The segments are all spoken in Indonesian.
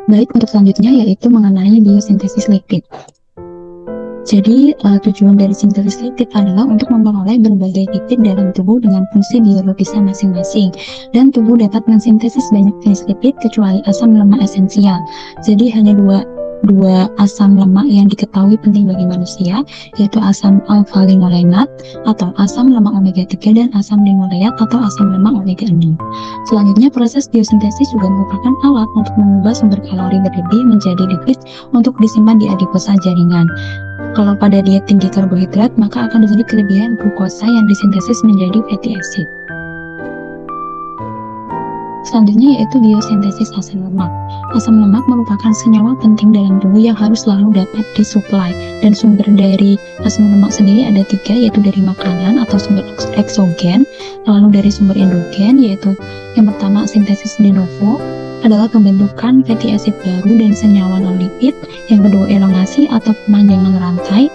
Baik, untuk selanjutnya yaitu mengenai biosintesis lipid. Jadi, tujuan dari sintesis lipid adalah untuk memperoleh berbagai lipid dalam tubuh dengan fungsi biologisnya masing-masing. Dan tubuh dapat mensintesis banyak jenis lipid kecuali asam lemak esensial. Jadi, hanya dua asam lemak yang diketahui penting bagi manusia, yaitu asam alfa-linolenat atau asam lemak omega 3 dan asam linoleat atau asam lemak omega 6. Selanjutnya, proses biosintesis juga merupakan alat untuk mengubah sumber kalori berlebih menjadi lipid untuk disimpan di adiposa jaringan. Kalau pada diet tinggi karbohidrat, maka akan terjadi kelebihan glukosa yang disintesis menjadi fatty acid. Selanjutnya yaitu biosintesis asam lemak. Asam lemak merupakan senyawa penting dalam tubuh yang harus selalu dapat disuplai. Dan sumber dari asam lemak sendiri ada 3, yaitu dari makanan atau sumber eksogen, lalu dari sumber endogen, yaitu yang pertama sintesis de novo, adalah pembentukan fatty acid baru dan senyawa non-lipid. Yang kedua elongasi atau pemanjangan rantai,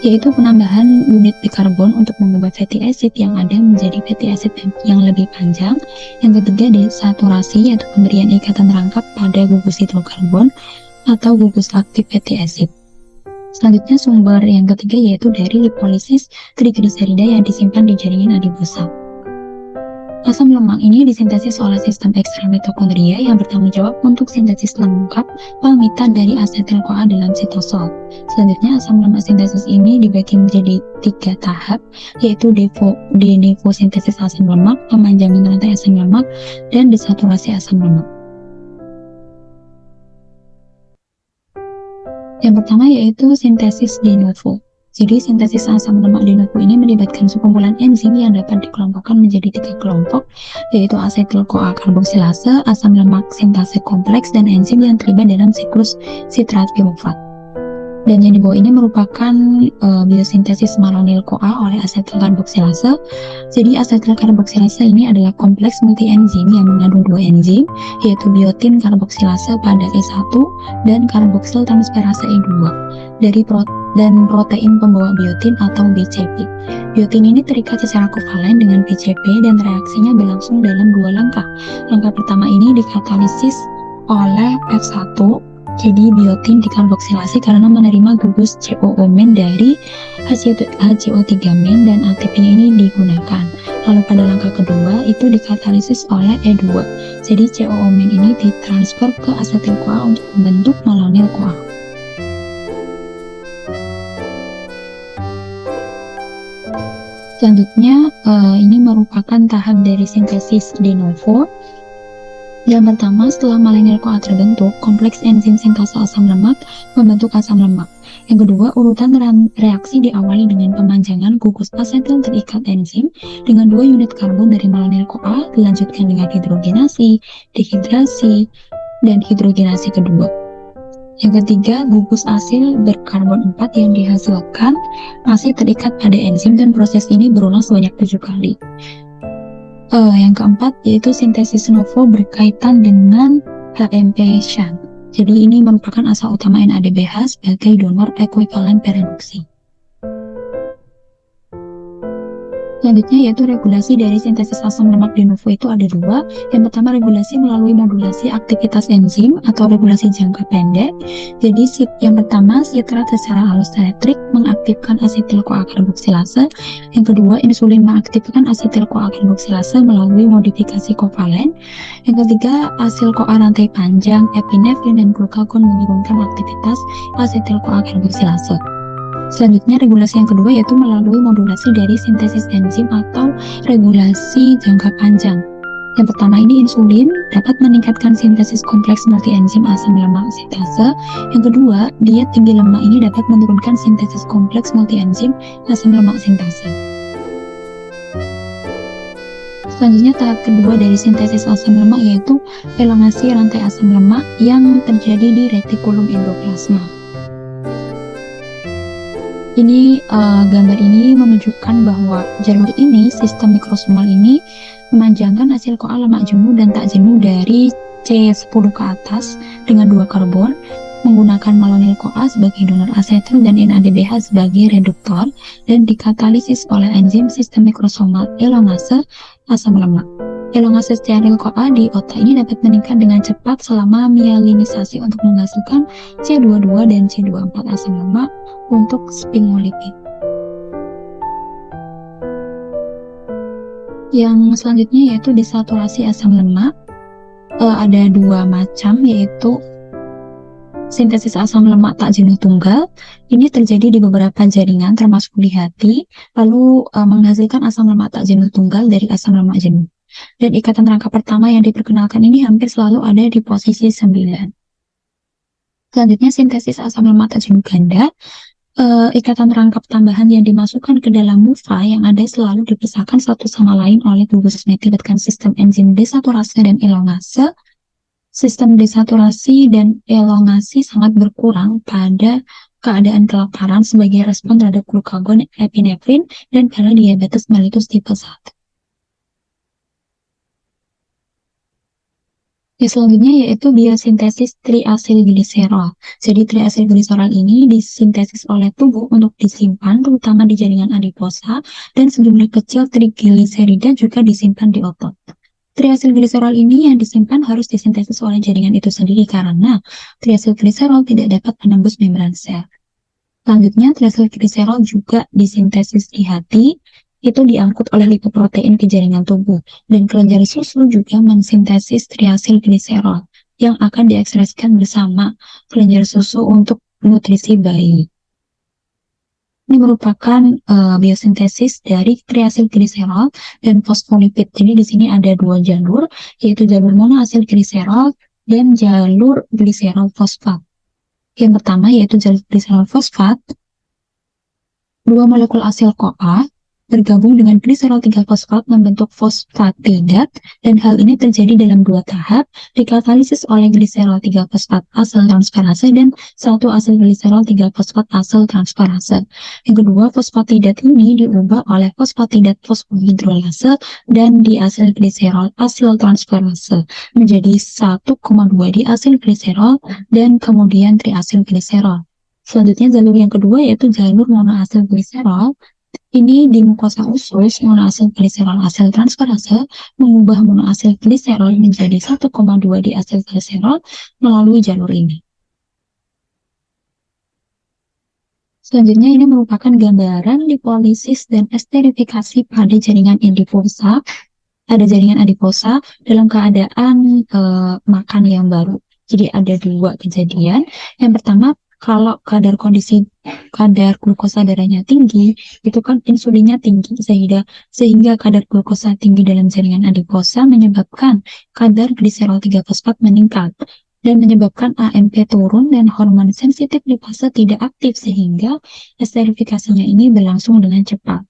yaitu penambahan unit bikarbon untuk mengubah fatty acid yang ada menjadi fatty acid yang lebih panjang. Yang ketiga desaturasi, yaitu pemberian ikatan rangkap pada gugus hidrokarbon atau gugus aktif fatty acid. Selanjutnya sumber yang ketiga yaitu dari lipolisis trigliserida yang disimpan di jaringan adiposa. Asam lemak ini disintesis oleh sistem ekstrak mitokondria yang bertanggung jawab untuk sintesis lengkap pamitan dari asetil-CoA dalam sitosol. Selanjutnya, asam lemak sintesis ini dibagi menjadi 3 tahap, yaitu de novo sintesis asam lemak, pemanjangan rantai asam lemak, dan desaturasi asam lemak. Yang pertama yaitu sintesis de novo. Jadi sintesis asam lemak de novo ini melibatkan sekumpulan enzim yang dapat dikelompokkan menjadi 3 kelompok, yaitu asetil-CoA karboksilase, asam lemak sintase kompleks, dan enzim yang terlibat dalam siklus sitrat pirufat. Dan yang di bawah ini merupakan biosintesis malonyl-CoA oleh asetil karboksilase. Jadi asetil karboksilase ini adalah kompleks multi enzim yang mengandung 2 enzim, yaitu biotin karboksilase pada E1 dan karboksil transferase E2 dan protein pembawa biotin atau BCP. Biotin ini terikat secara kovalen dengan BCP dan reaksinya berlangsung dalam 2 langkah. Langkah pertama ini dikatalisis oleh F1, jadi biotin dikarboksilasi karena menerima gugus COO- dari HCO3- dan ATP-nya ini digunakan. Lalu pada langkah kedua itu dikatalisis oleh E2, jadi COO- ini ditransfer ke asetil-CoA untuk membentuk malonyl-CoA. Selanjutnya, ini merupakan tahap dari sintesis de novo. Yang pertama, setelah malonyl-CoA terbentuk, kompleks enzim sintase asam lemak membentuk asam lemak. Yang kedua, urutan reaksi diawali dengan pemanjangan gugus asetil terikat enzim dengan 2 unit karbon dari malonyl-CoA, dilanjutkan dengan hidrogenasi, dehidrasi, dan hidrogenasi kedua. Yang ketiga, gugus asil berkarbon 4 yang dihasilkan masih terikat pada enzim dan proses ini berulang sebanyak 7 kali. Yang keempat yaitu sintesis novo berkaitan dengan HMP shunt. Jadi ini merupakan asal utama NADPH sebagai donor ekuivalen pereduksi. Selanjutnya yaitu regulasi dari sintesis asam lemak de novo itu ada 2. Yang pertama regulasi melalui modulasi aktivitas enzim atau regulasi jangka pendek. Jadi yang pertama sitrat secara allosterik mengaktifkan asetil-CoA karboksilase. Yang kedua insulin mengaktifkan asetil-CoA karboksilase melalui modifikasi kovalen. Yang ketiga asil-CoA rantai panjang, epinefrin dan glukagon menurunkan aktivitas asetil-CoA karboksilase. Selanjutnya regulasi yang kedua yaitu melalui modulasi dari sintesis enzim atau regulasi jangka panjang. Yang pertama ini insulin dapat meningkatkan sintesis kompleks multi enzim asam lemak sintase. Yang kedua, diet tinggi lemak ini dapat menurunkan sintesis kompleks multi enzim asam lemak sintase. Selanjutnya tahap kedua dari sintesis asam lemak yaitu elongasi rantai asam lemak yang terjadi di retikulum endoplasma. Ini gambar ini menunjukkan bahwa jalur ini, sistem mikrosomal ini memanjangkan hasil CoA lemak jenuh dan tak jenuh dari C10 ke atas dengan 2 karbon, menggunakan malonyl-CoA sebagai donor asetil dan NADPH sebagai reduktor, dan dikatalisis oleh enzim sistem mikrosomal elongase asam lemak. Elongasi steril-CoA di otak ini dapat meningkat dengan cepat selama myelinisasi untuk menghasilkan C22 dan C24 asam lemak untuk sphingolipid. Yang selanjutnya yaitu desaturasi asam lemak. Ada dua macam, yaitu sintesis asam lemak tak jenuh tunggal. Ini terjadi di beberapa jaringan termasuk di hati, lalu menghasilkan asam lemak tak jenuh tunggal dari asam lemak jenuh. Dan ikatan rangka pertama yang diperkenalkan ini hampir selalu ada di posisi 9. Selanjutnya sintesis asam lemak tak jenuh ganda. Ikatan rangkap tambahan yang dimasukkan ke dalam mufa yang ada selalu dipisahkan satu sama lain oleh gugus melibatkan sistem enzim desaturasi dan elongase. Sistem desaturasi dan elongasi sangat berkurang pada keadaan kelaparan sebagai respon terhadap glukagon epinefrin dan pada diabetes mellitus tipe 1. Yang selanjutnya yaitu biosintesis triasilgliserol. Jadi triasilgliserol ini disintesis oleh tubuh untuk disimpan terutama di jaringan adiposa dan sejumlah kecil trigliserida juga disimpan di otot. Triasilgliserol ini yang disimpan harus disintesis oleh jaringan itu sendiri karena triasilgliserol tidak dapat menembus membran sel. Selanjutnya triasilgliserol juga disintesis di hati, itu diangkut oleh lipoprotein ke jaringan tubuh, dan kelenjar susu juga mensintesis triasilgliserol yang akan diekspresikan bersama kelenjar susu untuk nutrisi bayi. Ini merupakan biosintesis dari triasilgliserol dan fosfolipid. Jadi di sini ada dua jalur, yaitu jalur monoasilgliserol dan jalur gliserol fosfat. Yang pertama yaitu jalur gliserol fosfat, dua molekul asil CoA bergabung dengan gliserol 3-fosfat membentuk fosfatidat, dan hal ini terjadi dalam dua tahap, dikatalisis oleh gliserol 3-fosfat asal transferase dan satu asil gliserol 3-fosfat asal transferase. Yang kedua, fosfatidat ini diubah oleh fosfatidat fosfohidrolase dan di asil gliserol asil transferase menjadi 1,2 di asil gliserol dan kemudian triasil gliserol. Selanjutnya jalur yang kedua yaitu jalur monoasil gliserol. Ini di mukosa usus, monoasil gliserol asil transferase mengubah monoasil gliserol menjadi 1,2 di asil gliserol melalui jalur ini. Selanjutnya ini merupakan gambaran lipolisis dan esterifikasi pada jaringan adiposa. Ada jaringan adiposa dalam keadaan makan yang baru. Jadi ada dua kejadian. Yang pertama, kalau kadar glukosa darahnya tinggi, itu kan insulinnya tinggi sehingga kadar glukosa tinggi dalam jaringan adiposa menyebabkan kadar gliserol 3-fosfat meningkat dan menyebabkan AMP turun dan hormon sensitif lipase tidak aktif sehingga esterifikasinya ini berlangsung dengan cepat.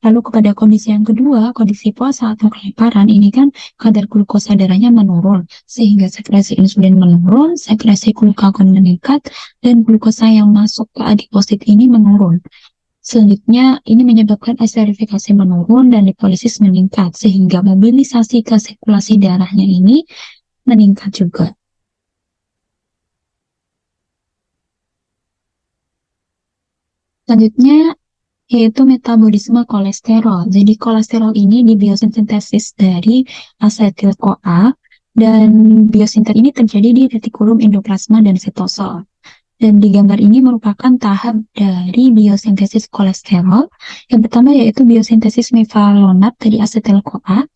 Lalu kepada kondisi yang kedua, kondisi puasa atau kelaparan, ini kan kadar glukosa darahnya menurun, sehingga sekresi insulin menurun, sekresi glukagon meningkat, dan glukosa yang masuk ke adiposit ini menurun. Selanjutnya, ini menyebabkan esterifikasi menurun dan lipolisis meningkat, sehingga mobilisasi ke sirkulasi darahnya ini meningkat juga. Selanjutnya, yaitu metabolisme kolesterol. Jadi kolesterol ini dibiosintesis dari asetil-CoA dan biosintet ini terjadi di retikulum endoplasma dan sitosol. Dan di gambar ini merupakan tahap dari biosintesis kolesterol. Yang pertama yaitu biosintesis mevalonat dari asetil-CoA.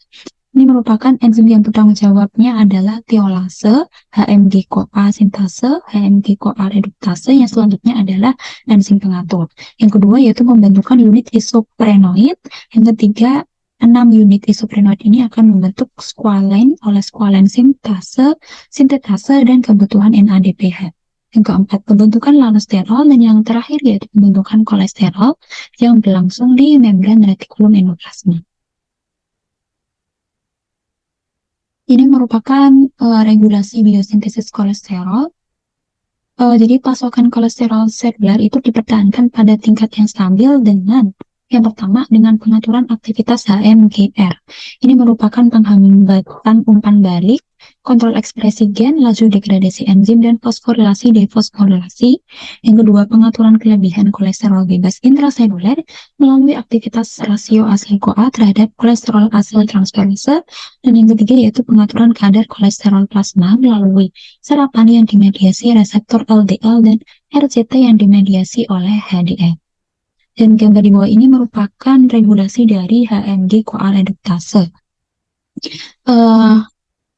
Ini merupakan enzim yang bertanggung jawabnya adalah tiolase, HMG-CoA sintase, HMG-CoA reduktase, yang selanjutnya adalah enzim pengatur. Yang kedua yaitu pembentukan unit isoprenoid. Yang ketiga, 6 unit isoprenoid ini akan membentuk squalene oleh squalene sintetase dan kebutuhan NADPH. Yang keempat, pembentukan lanosterol, dan yang terakhir yaitu pembentukan kolesterol yang berlangsung di membran retikulum endoplasma. Ini merupakan regulasi biosintesis kolesterol. Jadi pasokan kolesterol seluler itu dipertahankan pada tingkat yang stabil dengan Yang pertama, dengan pengaturan aktivitas HMGR. Ini merupakan penghambatan umpan balik, kontrol ekspresi gen, laju degradasi enzim, dan fosforilasi defosforilasi. Yang kedua, pengaturan kelebihan kolesterol bebas intraseluler melalui aktivitas rasio ASI-CoA terhadap kolesterol asal transferase. Dan yang ketiga, yaitu pengaturan kadar kolesterol plasma melalui serapan yang dimediasi reseptor LDL dan RCT yang dimediasi oleh HDL. Dan gambar di bawah ini merupakan regulasi dari HMG-CoA reduktase.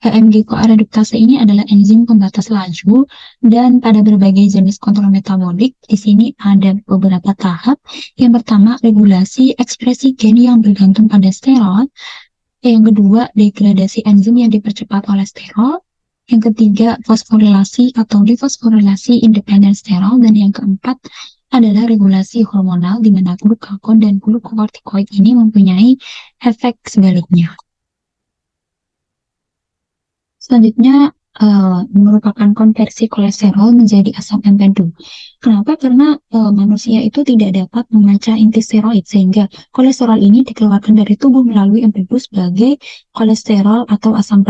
HMG-CoA reduktase ini adalah enzim pembatas laju, dan pada berbagai jenis kontrol metabolik, di sini ada beberapa tahap. Yang pertama, regulasi ekspresi gen yang bergantung pada sterol. Yang kedua, degradasi enzim yang dipercepat oleh sterol. Yang ketiga, fosforilasi atau defosforilasi independen sterol. Dan yang keempat adalah regulasi hormonal, di mana glukagon dan glukokortikoid ini mempunyai efek sebaliknya. Selanjutnya, merupakan konversi kolesterol menjadi asam empedu. Kenapa? Karena manusia itu tidak dapat memecah inti steroid, sehingga kolesterol ini dikeluarkan dari tubuh melalui empedu sebagai kolesterol atau asam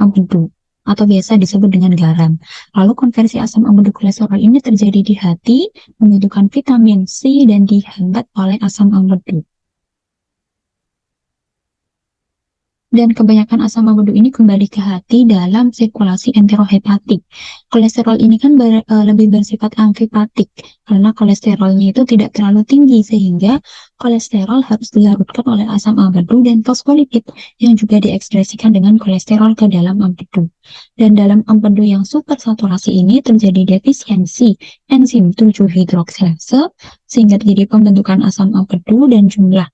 empedu, atau biasa disebut dengan garam. Lalu konversi asam empedu kolesterol ini terjadi di hati, membutuhkan vitamin C dan dihambat oleh asam empedu. Dan kebanyakan asam empedu ini kembali ke hati dalam sirkulasi enterohepatik. Kolesterol ini kan lebih bersifat amfipatik, karena kolesterolnya itu tidak terlalu tinggi, sehingga kolesterol harus dilarutkan oleh asam empedu dan fosfolipid yang juga diekspresikan dengan kolesterol ke dalam empedu. Dan dalam empedu yang supersaturasi ini terjadi defisiensi enzim 7-hidroksilase, sehingga terjadi pembentukan asam empedu dan jumlah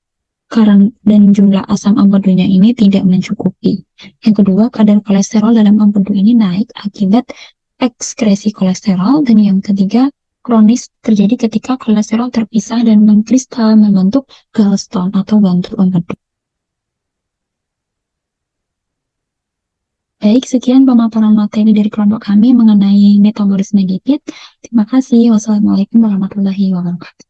asam empedunya ini tidak mencukupi. Yang kedua, kadar kolesterol dalam empedu ini naik akibat ekskresi kolesterol. Dan yang ketiga, kronis terjadi ketika kolesterol terpisah dan mengkristal membentuk gallstone atau bantu empedu. Baik, sekian pemaparan materi dari kelompok kami mengenai metabolisme lipid. Terima kasih. Wassalamualaikum warahmatullahi wabarakatuh.